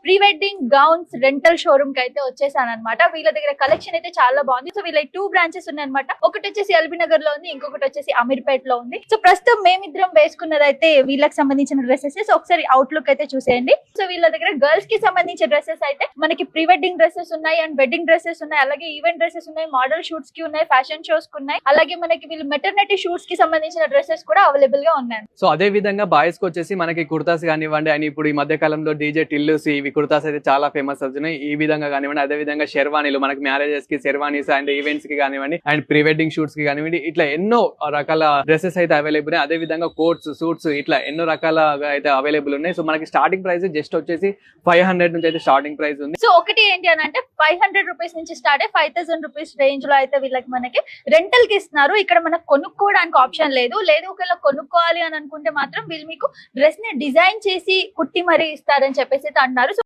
Pre wedding gowns rental showroom కి అయితే వచ్చేసాను అనమాట. వీళ్ళ దగ్గర కలెక్షన్ అయితే చాలా బాగుంది. సో వీళ్ళ 2 బ్రాంచెస్ ఉన్నాయి అనమాట. ఒకటి వచ్చేసి ఎల్బీ నగర్ లో ఉంది, ఇంకొకటి వచ్చేసి అమీర్పేట్ లో ఉంది. సో ప్రస్తుతం మేమిద్దరం వేసుకున్నది అయితే వీళ్ళకి సంబంధించిన డ్రెస్సెస్. సో ఒకసారి అవుట్లుక్ అయితే చూసేయండి. సో వీళ్ళ దగ్గర గర్ల్స్ కి సంబంధించిన డ్రెస్సెస్ అయితే మనకి ప్రీ వెడ్డింగ్ డ్రెస్సెస్ ఉన్నాయి అండ్ వెడ్డింగ్ డ్రెస్సెస్ ఉన్నాయి, అలాగే ఈవెంట్ డ్రెస్సెస్ ఉన్నాయి, మోడల్ షూట్స్ కి ఉన్నాయి, ఫ్యాషన్ షోస్ కి ఉన్నాయి, అలాగే మనకి వీళ్ళు మెటర్నిటీ షూట్స్ కి సంబంధించిన డ్రెస్సెస్ కూడా అవైలబుల్ గా ఉన్నాయి. సో అదే విధంగా బాయ్స్ కి వచ్చేసి మనకి కుర్తాస్ కానివ్వండి, అండ్ ఇప్పుడు ఈ మధ్య కాలంలో డీజే టిల్లుస్ ఇవి కుర్తాస్ అయితే చాలా ఫేమస్ అవుతున్నాయి. ఈ విధంగా కానివ్వండి, అదే విధంగా షెర్వానీలు మనకి మ్యారేజెస్ కి షెర్వానీస్ అండ్ ఈవెంట్స్ కి కానివ్వండి, అండ్ ప్రీ వెడ్డింగ్ షూట్స్ కి కానివ్వండి, ఇట్లా ఎన్నో రకాల డ్రెస్సెస్ అయితే అవైలబుల్. అదే విధంగా కోట్స్, సూట్స్ ఇట్లా ఎన్నో రకాలుగా అయితే అవైలబుల్ ఉన్నాయి. సో మనకి స్టార్టింగ్ ప్రైస్ జస్ట్ వచ్చేసి 500 నుంచి అయితే స్టార్టింగ్ ప్రైస్ ఉంది. సో ఒకటి ఏంటి అని అంటే 500 రూపీస్ నుంచి స్టార్ట్ అయ్యి 5000 రూపీస్ రేంజ్ లో అయితే వీళ్ళకి మనకి రెంటల్ కి ఇస్తున్నారు. ఇక్కడ మనకు కొనుక్కోవడానికి ఆప్షన్ లేదు. ఒకవేళ కొనుక్కోవాలి అని అనుకుంటే మాత్రం వీళ్ళు మీకు డ్రెస్ ని డిజైన్ చేసి కుట్టి మరీ ఇస్తారని చెప్పేసి అయితే అన్నారు.